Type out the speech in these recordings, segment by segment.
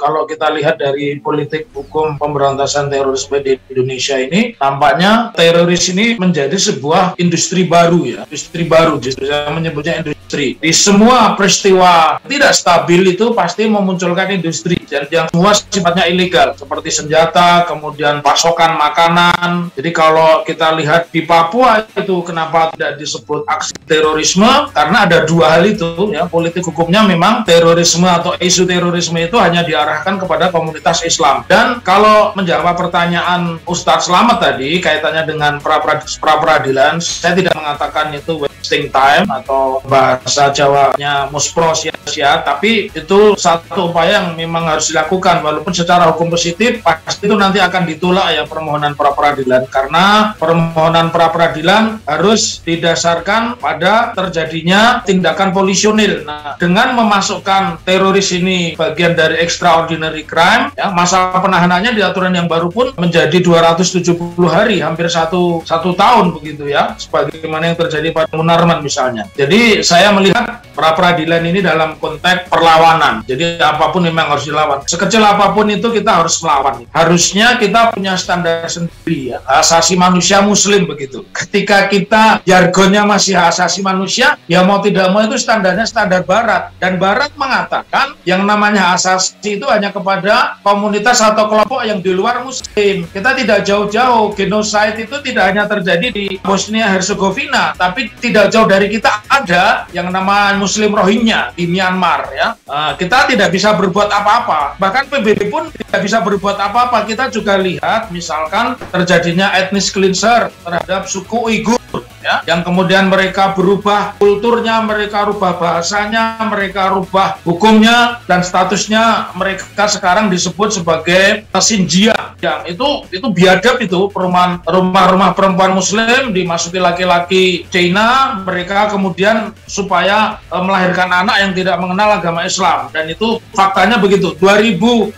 kalau kita lihat dari politik hukum pemberantasan terorisme di Indonesia ini, tampaknya teroris ini menjadi sebuah industri baru ya, industri baru, justru saya menyebutnya industri. Di semua peristiwa tidak stabil itu pasti memunculkan industri, dan yang semua sifatnya ilegal, seperti senjata, kemudian pasokan makanan. Jadi kalau kita lihat di Papua itu kenapa tidak disebut aksi terorisme, karena ada dua hal itu ya. Politik hukumnya memang terorisme atau isu terorisme itu hanya diarahkan kepada komunitas Islam. Dan kalau menjawab pertanyaan Ustadz Slamet tadi kaitannya dengan pra-peradilan, saya tidak mengatakan itu wasting time atau bahasa Jawanya muspro sia-sia, tapi itu satu upaya yang memang harus dilakukan, walaupun secara hukum positif pasti itu nanti akan ditolak ya permohonan pra-peradilan, karena permohonan pra-peradilan harus didasarkan pada terjadinya tindakan polisionil. Nah, dengan memasukkan teroris ini bagian dari extraordinary crime, ya, masa penahanannya di aturan yang baru pun menjadi 270 hari, hampir satu tahun begitu ya, sebagaimana yang terjadi pada Munarman misalnya. Jadi saya melihat pra-peradilan ini dalam konteks perlawanan. Jadi apapun memang harus dilawan. Sekecil apapun itu kita harus melawan. Harusnya kita punya standar sendiri ya, asasi manusia Muslim begitu. Ketika kita jargonnya masih asasi manusia, ya mau tidak mau itu standarnya standar Barat. Dan Barat mengatakan yang namanya asasi itu hanya kepada komunitas atau kelompok yang di luar Muslim. Kita tidak jauh-jauh, genocide itu tidak hanya terjadi di Bosnia-Herzegovina, tapi tidak jauh dari kita ada yang namanya Muslim Rohingya di Myanmar ya. Kita tidak bisa berbuat apa-apa. Bahkan PBB pun tidak bisa berbuat apa-apa. Kita juga lihat misalkan terjadinya ethnic cleanser terhadap suku Uighur ya, yang kemudian mereka berubah kulturnya, mereka rubah bahasanya, mereka rubah hukumnya, dan statusnya mereka sekarang disebut sebagai Xinjiang. Yang itu biadab, itu rumah-rumah perempuan Muslim dimasuki laki-laki China, mereka kemudian supaya melahirkan anak yang tidak mengenal agama Islam, dan itu faktanya begitu. 2009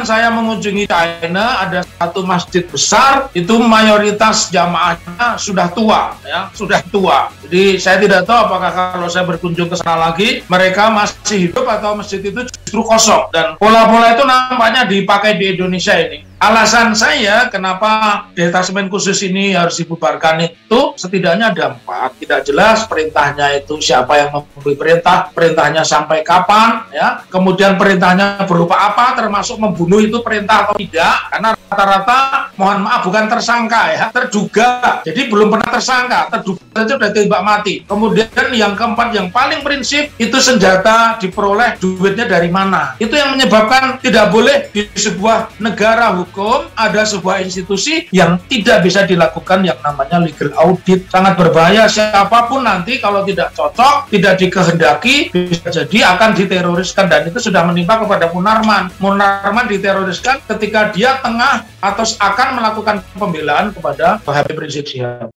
saya mengunjungi China, ada satu masjid besar, itu mayoritas jamaahnya sudah tua ya, sudah tua. Jadi saya tidak tahu apakah kalau saya berkunjung ke sana lagi mereka masih hidup atau masjid itu justru kosong, dan pola-pola itu nampaknya dipakai di Indonesia ini. Alasan saya kenapa detasemen khusus ini harus dibubarkan itu setidaknya ada 4. Tidak jelas perintahnya itu siapa yang memberi perintah, perintahnya sampai kapan ya, kemudian perintahnya berupa apa, termasuk membunuh itu perintah atau tidak, karena rata-rata mohon maaf bukan tersangka ya, terduga. Jadi belum pernah tersangka, terduga saja sudah tembak mati. Kemudian yang keempat yang paling prinsip itu senjata diperoleh duitnya dari mana. Itu yang menyebabkan tidak boleh di sebuah negara hukum ada sebuah institusi yang tidak bisa dilakukan yang namanya legal audit. Sangat berbahaya, siapapun nanti kalau tidak cocok, tidak dikehendaki, bisa jadi akan diteroriskan, dan itu sudah menimpa kepada Munarman. Munarman diteroriskan ketika dia tengah atau akan melakukan pembelaan kepada Habib Rizik Syihab.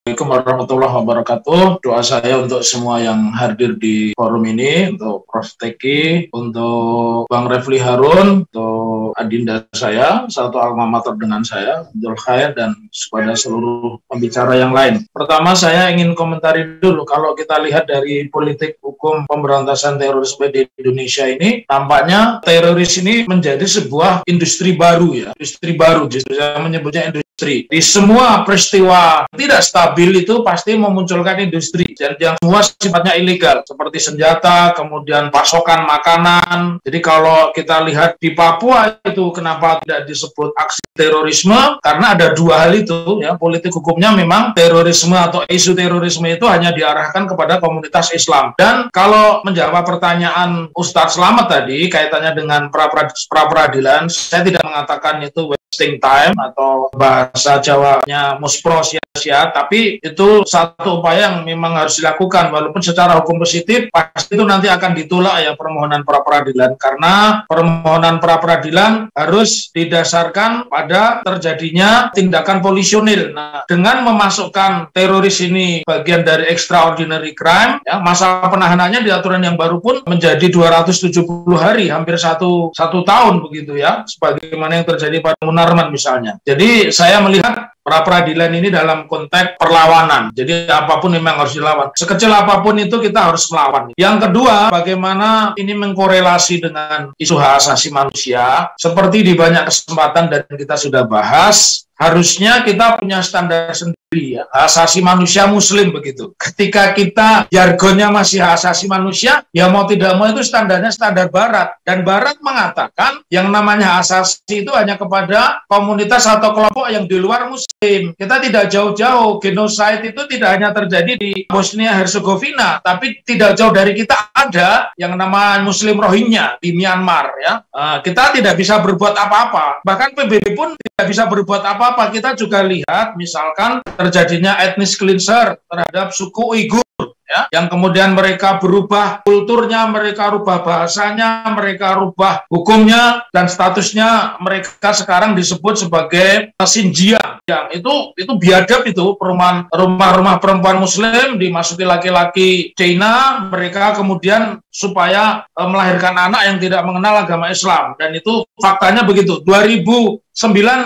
Assalamualaikum warahmatullahi wabarakatuh. Doa saya untuk semua yang hadir di forum ini, untuk Prof. Teki, untuk Bang Refli Harun, untuk adinda saya, satu alma mater dengan saya, Abdul Khair, dan kepada seluruh pembicara yang lain. Pertama saya ingin komentari dulu, kalau kita lihat dari politik hukum pemberantasan terorisme di Indonesia ini, tampaknya teroris ini menjadi sebuah industri baru ya, industri baru, justru saya menyebutnya industri industri. Di semua peristiwa tidak stabil itu pasti memunculkan industri. Dan yang semua sifatnya ilegal, seperti senjata, kemudian pasokan makanan. Jadi kalau kita lihat di Papua itu kenapa tidak disebut aksi terorisme? Karena ada dua hal itu, ya. Politik hukumnya memang terorisme atau isu terorisme itu hanya diarahkan kepada komunitas Islam. Dan kalau menjawab pertanyaan Ustadz Slamet tadi kaitannya dengan pra-peradilan, saya tidak mengatakan itu wasting time atau bahasa Jawanya muspro sia-sia, tapi itu satu upaya yang memang harus dilakukan, walaupun secara hukum positif pasti itu nanti akan ditolak ya permohonan pra-peradilan, karena permohonan pra-peradilan harus didasarkan pada terjadinya tindakan polisionil. Nah, dengan memasukkan teroris ini bagian dari extraordinary crime, ya, masa penahanannya di aturan yang baru pun menjadi 270 hari, hampir satu tahun begitu ya, sebagaimana yang terjadi pada Munarman misalnya. Jadi saya melihat pra-peradilan ini dalam konteks perlawanan. Jadi apapun memang harus dilawan. Sekecil apapun itu kita harus melawan. Yang kedua, bagaimana ini mengkorelasi dengan isu hak asasi manusia. Seperti di banyak kesempatan dan kita sudah bahas, harusnya kita punya standar sendiri ya, hak asasi manusia muslim begitu. Ketika kita jargonnya masih hak asasi manusia, ya mau tidak mau itu standarnya standar barat. Dan barat mengatakan yang namanya hak asasi itu hanya kepada komunitas atau kelompok yang di luar muslim. Kita tidak jauh-jauh, genocide itu tidak hanya terjadi di Bosnia Herzegovina, tapi tidak jauh dari kita ada yang namanya muslim Rohingya di Myanmar ya. Kita tidak bisa berbuat apa-apa. Bahkan PBB pun tidak bisa berbuat apa-apa. Kita juga lihat misalkan terjadinya ethnic cleanser terhadap suku Uighur ya, yang kemudian mereka berubah kulturnya, mereka rubah bahasanya, mereka rubah hukumnya, dan statusnya mereka sekarang disebut sebagai Xinjiang. Yang itu biadab, itu rumah-rumah perempuan muslim dimasuki laki-laki China, mereka kemudian supaya melahirkan anak yang tidak mengenal agama Islam. Dan itu faktanya begitu. 2009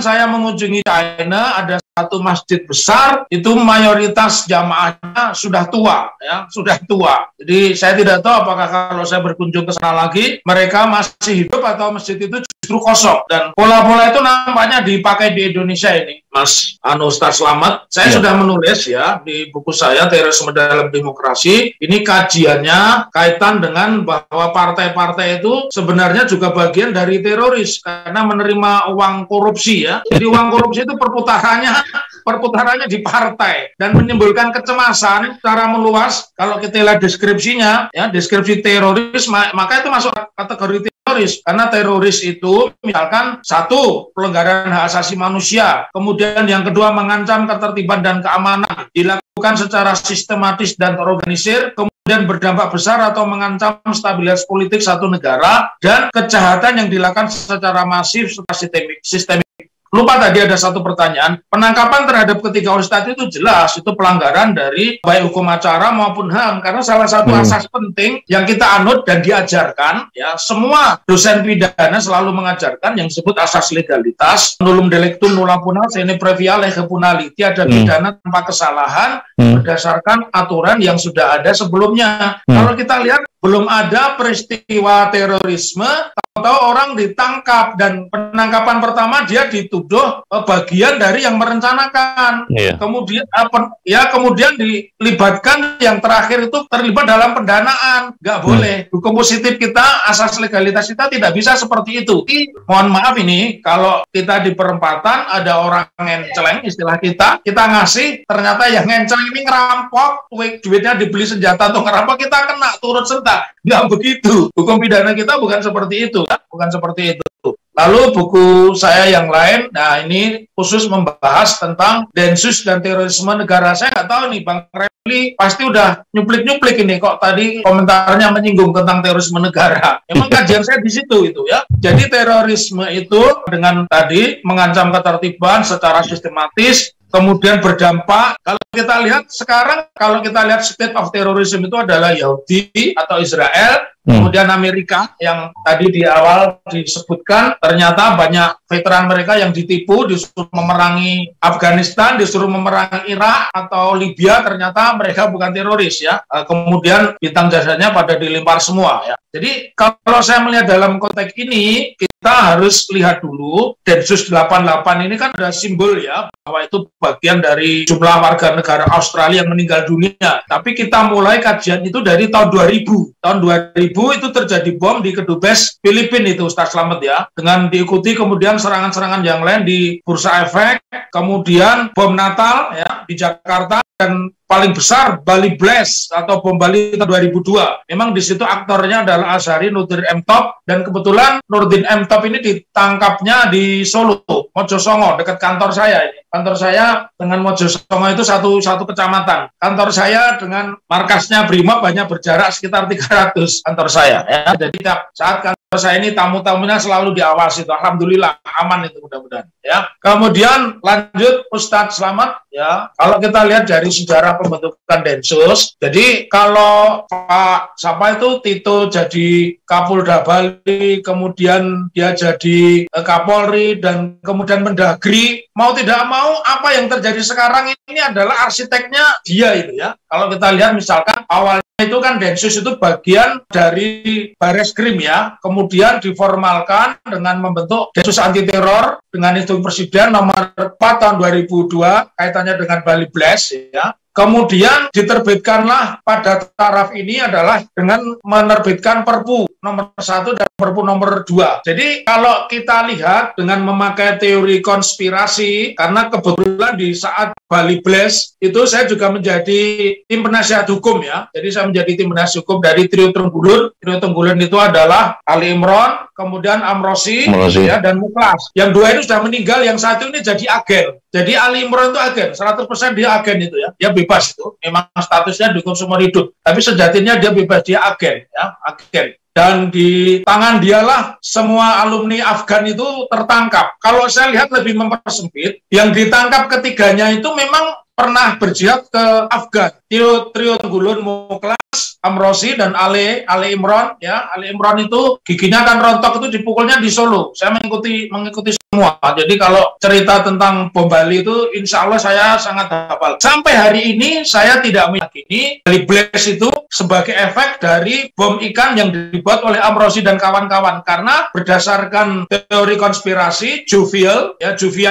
saya mengunjungi China, ada satu masjid besar, itu mayoritas jamaahnya sudah tua ya, sudah tua. Jadi saya tidak tahu apakah kalau saya berkunjung ke sana lagi mereka masih hidup atau masjid itu justru kosong. Dan pola-pola itu nampaknya dipakai di Indonesia ini, Mas Ustadz Slamet. Saya sudah menulis ya di buku saya Terorisme dalam Demokrasi. Ini kajiannya kaitan dengan bahwa partai-partai itu sebenarnya juga bagian dari teroris karena menerima uang korupsi ya. Jadi uang korupsi itu perputarannya di partai dan menimbulkan kecemasan secara meluas. Kalau kita lihat deskripsinya ya, deskripsi teroris, maka itu masuk kategori teroris, karena teroris itu misalkan satu, pelanggaran hak asasi manusia, kemudian yang kedua mengancam ketertiban dan keamanan, dilakukan secara sistematis dan terorganisir, kemudian berdampak besar atau mengancam stabilitas politik satu negara, dan kejahatan yang dilakukan secara masif serta sistemik. Lupa tadi ada satu pertanyaan, penangkapan terhadap ketiga ustadz itu jelas, itu pelanggaran dari baik hukum acara maupun HAM, karena salah satu asas penting yang kita anut dan diajarkan, ya semua dosen pidana selalu mengajarkan yang disebut asas legalitas, nullum delictum nulla punam sine previa lege punali, tiada pidana tanpa kesalahan berdasarkan aturan yang sudah ada sebelumnya. Kalau kita lihat belum ada peristiwa terorisme, tahu-tahu orang ditangkap dan penangkapan pertama dia dituduh bagian dari yang merencanakan. Kemudian dilibatkan yang terakhir itu terlibat dalam pendanaan. Nggak boleh. Hukum positif kita, asas legalitas kita tidak bisa seperti itu. Mohon maaf ini, kalau kita di perempatan ada orang ngenceleng, istilah kita ngasih, ternyata yang ngenceleng ini ngerampok, duitnya dibeli senjata untuk ngerampok, kita kena turut serta. Nggak begitu. Hukum pidana kita bukan seperti itu. Bukan seperti itu. Lalu buku saya yang lain, nah ini khusus membahas tentang Densus dan terorisme negara. Saya nggak tahu nih, Bang Refli pasti udah nyuplik-nyuplik ini, kok tadi komentarnya menyinggung tentang terorisme negara. Emang kajian saya di situ itu ya. Jadi terorisme itu dengan tadi mengancam ketertiban secara sistematis, kemudian berdampak. Kalau kita lihat sekarang, kalau kita lihat state of terrorism itu adalah Yahudi atau Israel, kemudian Amerika yang tadi di awal disebutkan, ternyata banyak veteran mereka yang ditipu, disuruh memerangi Afghanistan, disuruh memerangi Irak atau Libya, ternyata mereka bukan teroris ya. Kemudian bintang jasanya pada dilempar semua ya. Jadi kalau saya melihat dalam konteks ini, kita harus lihat dulu Densus 88 ini kan ada simbol ya, bahwa itu bagian dari jumlah warga negara Australia yang meninggal dunia. Tapi kita mulai kajian itu dari tahun 2000. Tahun 2000 itu terjadi bom di Kedubes Filipina itu, Ustaz Slamet ya. Dengan diikuti kemudian serangan-serangan yang lain di Bursa Efek, kemudian bom Natal ya di Jakarta, dan paling besar Bali Blast atau bom Bali tahun 2002. Memang di situ aktornya adalah Azhari Nurdin M. Top, dan kebetulan Nurdin M. Top ini ditangkapnya di Solo, Mojosongo, dekat kantor saya ini. Kantor saya dengan Mojosongo itu satu kecamatan. Kantor saya dengan markasnya Brimob hanya berjarak sekitar 300 kantor saya ya. Jadi saat kantor saya ini tamu-tamunya selalu diawasi itu. Alhamdulillah aman itu mudah-mudahan ya. Kemudian lanjut Ustadz Slamet ya. Kalau kita lihat dari sejarah pembentukan Densus, jadi kalau Pak siapa itu Tito jadi Kapolda Bali, kemudian dia jadi Kapolri, dan kemudian Mendagri, mau tidak mau apa yang terjadi sekarang ini adalah arsiteknya dia itu ya. Kalau kita lihat misalkan awalnya itu kan Densus itu bagian dari Bareskrim ya, kemudian diformalkan dengan membentuk Densus Anti Teror dengan Instruksi Presiden nomor 4 tahun 2002 kaitannya dengan Bali Blast ya. Kemudian diterbitkanlah pada taraf ini adalah dengan menerbitkan Perpu nomor 1 dan Perpu nomor 2. Jadi kalau kita lihat dengan memakai teori konspirasi, karena kebetulan di saat Bali Blast itu saya juga menjadi tim penasihat hukum ya. Jadi saya menjadi tim penasihat hukum dari Trio Tenggulun. Trio Tenggulun itu adalah Ali Imron, kemudian Amrosi. Ya, dan Muklas. Yang dua itu sudah meninggal, yang satu ini jadi agen. Jadi Ali Imron itu agen, 100% dia agen itu ya. Dia bebas itu, memang statusnya dihukum seumur hidup. Tapi sejatinya dia bebas, dia agen ya, agen. Dan di tangan dialah semua alumni Afgan itu tertangkap. Kalau saya lihat lebih mempersempit, yang ditangkap ketiganya itu memang pernah berjihad ke Afgan. Trio Tenggulun, Muklas, Amrosi, dan Ale Imron ya. Ale Imron itu giginya kan rontok, itu dipukulnya di Solo. Saya mengikuti semua. Jadi kalau cerita tentang bom Bali itu insya Allah saya sangat hafal. Sampai hari ini saya tidak meyakini Bali Blast itu sebagai efek dari bom ikan yang dibuat oleh Amrosi dan kawan-kawan, karena berdasarkan teori konspirasi Juvial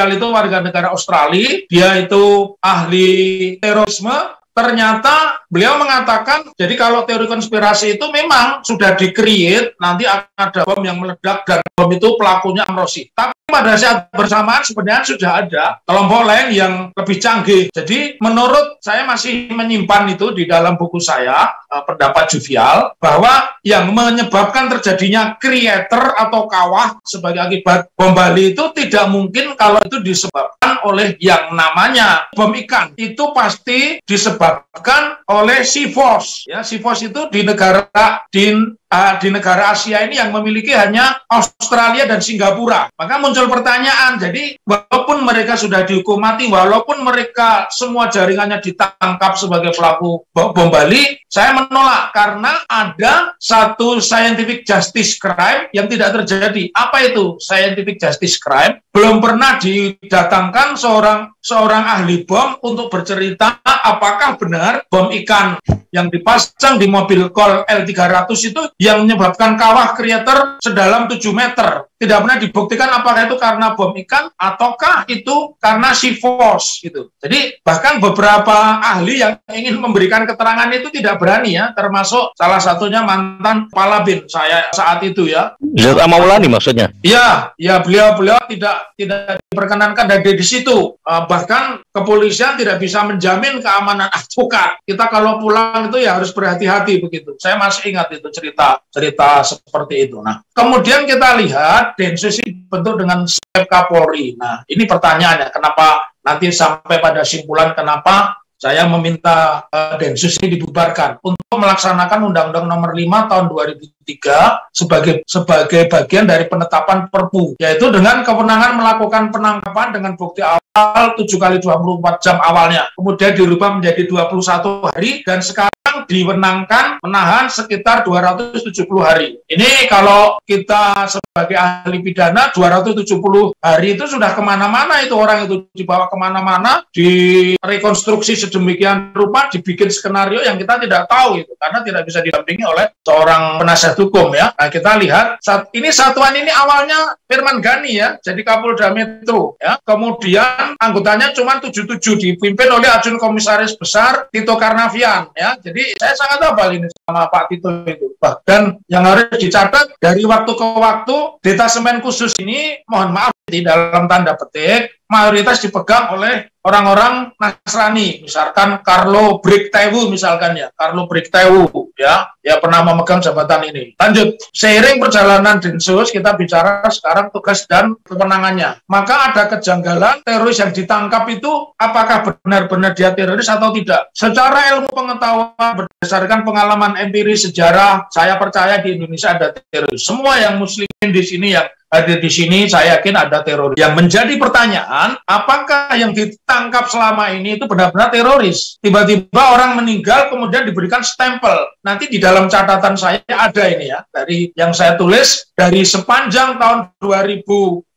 itu warga negara Australia, dia itu ahli terorisme. Ternyata beliau mengatakan, jadi kalau teori konspirasi itu memang sudah di-create, nanti akan ada bom yang meledak, dan bom itu pelakunya Amrosi. Tapi pada saat bersamaan sebenarnya sudah ada kelompok lain yang lebih canggih. Jadi menurut saya masih menyimpan itu di dalam buku saya, pendapat Juvial, bahwa yang menyebabkan terjadinya creator atau kawah sebagai akibat bom Bali itu tidak mungkin kalau itu disebabkan oleh yang namanya bom ikan. Itu pasti disebabkan oleh Seaforce. Ya, Seaforce itu di negara Asia ini yang memiliki hanya Australia dan Singapura. Maka muncul pertanyaan, jadi walaupun mereka sudah dihukum mati, walaupun mereka semua jaringannya ditangkap sebagai pelaku bom Bali, saya menolak karena ada satu scientific justice crime yang tidak terjadi. Apa itu scientific justice crime? Belum pernah didatangkan seorang ahli bom untuk bercerita apakah benar bom ikan yang dipasang di mobil Colt L300 itu yang menyebabkan kawah krater sedalam 7 meter. Tidak pernah dibuktikan apakah itu karena bom ikan ataukah itu karena Seaforce gitu. Jadi bahkan beberapa ahli yang ingin memberikan keterangan itu tidak berani ya, termasuk salah satunya mantan kepala BIN saya saat itu ya. Z.A. Maulani maksudnya? Iya, beliau tidak diperkenankan dari di situ. Bahkan kepolisian tidak bisa menjamin keamanan advokat. Kita kalau pulang itu ya harus berhati-hati begitu. Saya masih ingat itu cerita seperti itu. Nah, kemudian kita lihat Densus ini dibentuk dengan Kapolri. Nah, ini pertanyaannya, kenapa nanti sampai pada simpulan kenapa saya meminta Densus ini dibubarkan untuk melaksanakan Undang-Undang Nomor 5 tahun 2003 sebagai bagian dari penetapan Perpu, yaitu dengan kewenangan melakukan penangkapan dengan bukti awal 7 kali 24 jam awalnya, kemudian dirubah menjadi 21 hari, dan sekarang diwenangkan menahan sekitar 270 hari. Ini kalau kita sebagai ahli pidana, 270 hari itu sudah kemana-mana, itu orang itu dibawa kemana-mana, direkonstruksi sedemikian rupa, dibikin skenario yang kita tidak tahu itu, karena tidak bisa didampingi oleh seorang penasihat hukum ya. Nah, kita lihat ini satuan ini awalnya Firman Ghani ya, jadi Kapolda Metro ya. Kemudian anggotanya cuma 77, dipimpin oleh Adjun Komisaris Besar Tito Karnavian ya. Jadi saya sangat hafal ini sama Pak Tito itu. Bahkan yang harus dicatat, dari waktu ke waktu detasemen khusus ini, mohon maaf di dalam tanda petik, mayoritas dipegang oleh orang-orang Nasrani, misalkan Carlo Brictewu misalkan ya, Carlo Brictewu ya pernah memegang jabatan ini. Lanjut, seiring perjalanan Densus, kita bicara sekarang tugas dan kewenangannya. Maka ada kejanggalan, teroris yang ditangkap itu apakah benar-benar dia teroris atau tidak. Secara ilmu pengetahuan berdasarkan pengalaman empiris sejarah, saya percaya di Indonesia ada teroris. Semua yang muslimin di sini yang hadir di sini, saya yakin ada teroris. Yang menjadi pertanyaan, apakah yang ditangkap selama ini itu benar-benar teroris? Tiba-tiba orang meninggal, kemudian diberikan stempel. Nanti di dalam catatan saya ada ini ya, dari yang saya tulis, dari sepanjang tahun 2021,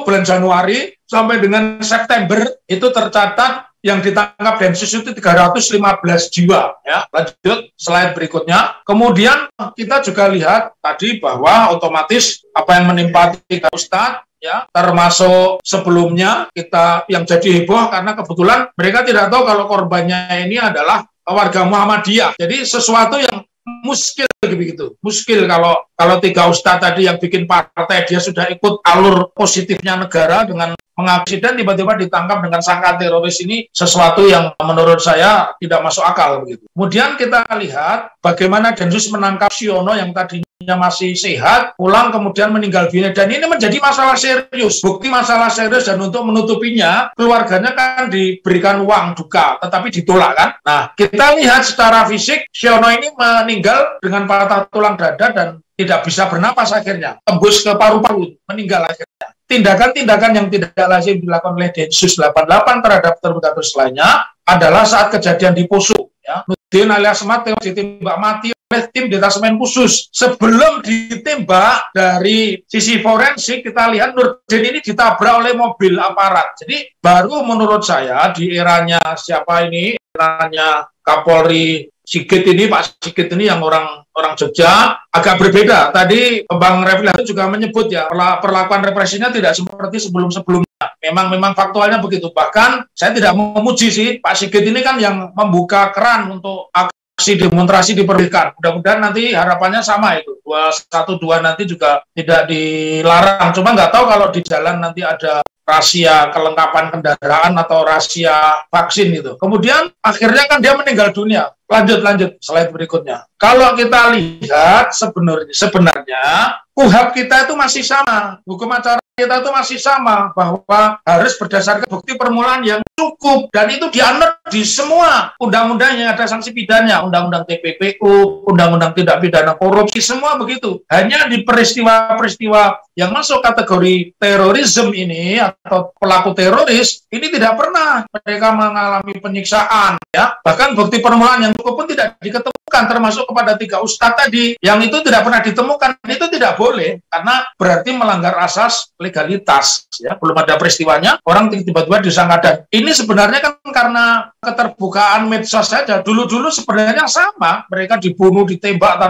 bulan Januari, sampai dengan September, itu tercatat yang ditangkap Densus itu 315 jiwa. Ya, lanjut slide berikutnya. Kemudian kita juga lihat tadi bahwa otomatis apa yang menimpa tiga ustadz ya, termasuk sebelumnya kita yang jadi heboh karena kebetulan mereka tidak tahu kalau korbannya ini adalah warga Muhammadiyah. Jadi sesuatu yang muskil begitu. Muskil kalau tiga ustadz tadi yang bikin partai dia sudah ikut alur positifnya negara dengan mengaksiden, tiba-tiba ditangkap dengan sangka teroris, ini sesuatu yang menurut saya tidak masuk akal begitu. Kemudian kita lihat bagaimana Densus menangkap Siono yang tadinya masih sehat, pulang kemudian meninggal dunia, dan ini menjadi masalah serius, bukti masalah serius, dan untuk menutupinya keluarganya kan diberikan uang duka, tetapi ditolak kan. Nah, kita lihat secara fisik Siono ini meninggal dengan patah tulang dada dan tidak bisa bernapas akhirnya, tembus ke paru-paru, meninggal akhirnya. Tindakan-tindakan yang tidak lazim dilakukan oleh Densus 88 terhadap terduga-teroris lainnya adalah saat kejadian di Poso. Ya. Nurdin alias Mat tewas ditembak mati oleh tim detasemen khusus. Sebelum ditembak, dari sisi forensik kita lihat Nurdin ini ditabrak oleh mobil aparat. Jadi baru menurut saya di eranya siapa ini, eranya Kapolri Sigit ini, Pak Sigit ini yang orang Jogja, agak berbeda. Tadi Bang Refli juga menyebut ya, perlakuan represinya tidak seperti sebelum-sebelumnya. Memang faktualnya begitu. Bahkan saya tidak memuji sih, Pak Sigit ini kan yang membuka keran untuk aksi demonstrasi diperbolehkan. Mudah-mudahan nanti harapannya sama itu. 212 nanti juga tidak dilarang. Cuma nggak tahu kalau di jalan nanti ada rahasia kelengkapan kendaraan atau rahasia vaksin itu. Kemudian akhirnya kan dia meninggal dunia. Lanjut slide berikutnya. Kalau kita lihat sebenarnya KUHP kita itu masih sama, hukum acara kita itu masih sama, bahwa harus berdasarkan bukti permulaan yang cukup, dan itu dianut di semua undang-undang yang ada sanksi pidana, undang-undang TPPU, undang-undang tindak pidana korupsi, semua begitu. Hanya di peristiwa-peristiwa yang masuk kategori terorisme ini atau pelaku teroris ini tidak pernah mereka mengalami penyiksaan ya. Bahkan bukti permulaan yang cukup pun tidak diketemukan, termasuk kepada tiga ustadz tadi yang itu tidak pernah ditemukan. Itu tidak boleh karena berarti melanggar asas legalitas ya. Belum ada peristiwanya orang tiba-tiba disangka. Dan ini sebenarnya kan karena keterbukaan medsos saja. Dulu-dulu sebenarnya sama, mereka dibunuh, ditembak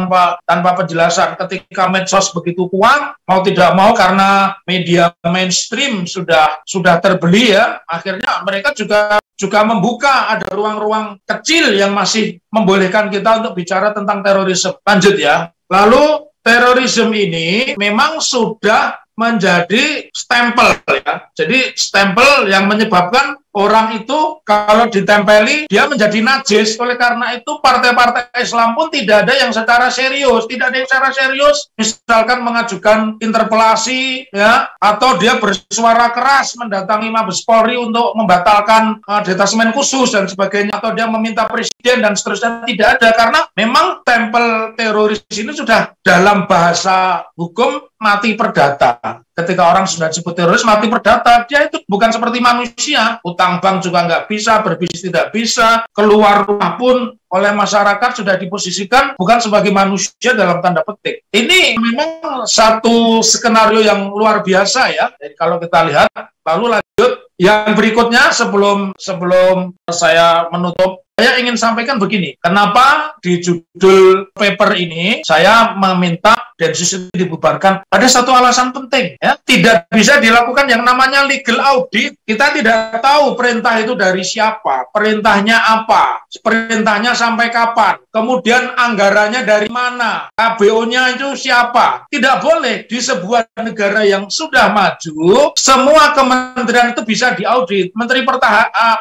tanpa penjelasan. Ketika medsos begitu kuat, mau tidak mau karena media mainstream sudah terbeli ya, akhirnya mereka juga membuka ada ruang-ruang kecil yang masih membolehkan kita untuk bicara tentang terorisme. Lanjut ya. Lalu terorisme ini memang sudah menjadi stempel ya. Jadi stempel yang menyebabkan orang itu kalau ditempeli dia menjadi najis. Oleh karena itu partai-partai Islam pun tidak ada yang secara serius, misalkan mengajukan interpelasi ya, atau dia bersuara keras mendatangi Mabes Polri untuk membatalkan detasemen khusus dan sebagainya, atau dia meminta presiden dan seterusnya, tidak ada, karena memang stempel teroris ini sudah dalam bahasa hukum mati perdata. ketika orang sudah disebut teroris mati perdata, dia itu bukan seperti manusia. Utang bank juga nggak bisa, berbisnis tidak bisa, keluar rumah pun oleh masyarakat sudah diposisikan bukan sebagai manusia dalam tanda petik. Ini memang satu skenario yang luar biasa ya. Jadi kalau kita lihat, lalu lanjut yang berikutnya sebelum saya menutup, saya ingin sampaikan begini, kenapa di judul paper ini saya meminta Densus itu dibubarkan. Ada satu alasan penting, ya. Tidak bisa dilakukan yang namanya legal audit. Kita tidak tahu perintah itu dari siapa, perintahnya apa, perintahnya sampai kapan, kemudian anggarannya dari mana, KBO-nya itu siapa. Tidak boleh di sebuah negara yang sudah maju, semua kementerian itu bisa diaudit. Menteri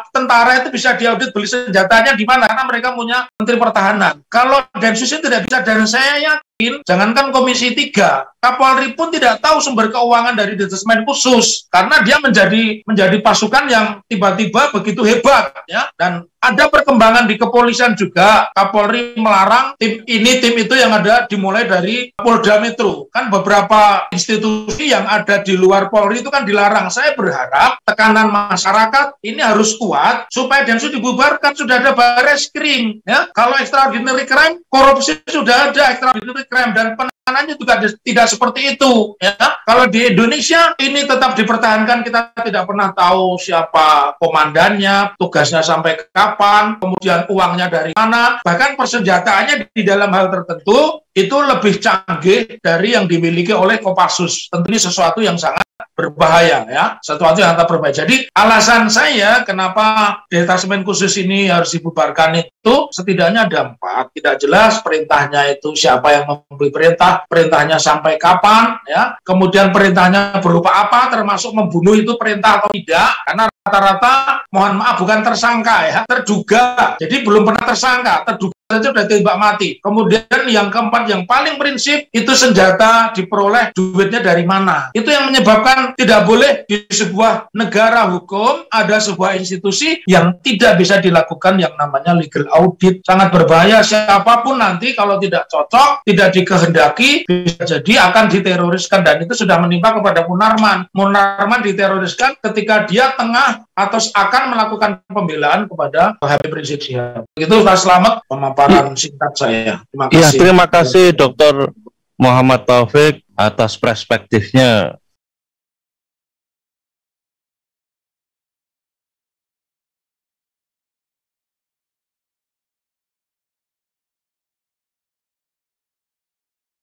tentara itu bisa diaudit beli senjatanya di mana, karena mereka punya Menteri Pertahanan. Kalau Densus itu tidak bisa, dan saya yakin jangankan Komisi 3, Kapolri pun tidak tahu sumber keuangan dari Detesmen Khusus karena dia menjadi pasukan yang tiba-tiba begitu hebat ya. Dan ada perkembangan di kepolisian juga, Kapolri melarang tim ini tim itu yang ada dimulai dari Polda Metro. Kan beberapa institusi yang ada di luar Polri itu kan dilarang. Saya berharap tekanan masyarakat ini harus kuat supaya Densus dibubarkan. Sudah ada Bareskrim ya. Kalau extraordinary crime, korupsi sudah ada extraordinary crime, dan penanganannya juga tidak seperti itu ya. Kalau di Indonesia ini tetap dipertahankan, kita tidak pernah tahu siapa komandannya, tugasnya sampai kapan, kemudian uangnya dari mana, bahkan persenjataannya di dalam hal tertentu itu lebih canggih dari yang dimiliki oleh Kopassus. Tentu ini sesuatu yang sangat berbahaya ya, sesuatu yang sangat berbahaya. Jadi alasan saya kenapa Detesmen Khusus ini harus dibubarkan itu setidaknya ada 4. Tidak jelas perintahnya itu siapa yang memberi perintah, perintahnya sampai kapan ya, kemudian perintahnya berupa apa, termasuk membunuh itu perintah atau tidak, karena rata-rata mohon maaf bukan tersangka ya, terduga. Jadi belum pernah tersangka, terduga saja sudah tembak mati. Kemudian yang keempat, yang paling prinsip, itu senjata diperoleh duitnya dari mana. Itu yang menyebabkan tidak boleh di sebuah negara hukum ada sebuah institusi yang tidak bisa dilakukan yang namanya legal audit. Sangat berbahaya. Siapapun nanti kalau tidak cocok, tidak dikehendaki, bisa jadi akan diteroriskan, dan itu sudah menimpa kepada Munarman. Munarman diteroriskan ketika dia tengah atau akan melakukan pembelaan kepada Habib Rizik Syihab. Itu Pak Slamet pemaparan singkat saya. Terima kasih. Ya, terima kasih Dr. Muhammad Taufik atas perspektifnya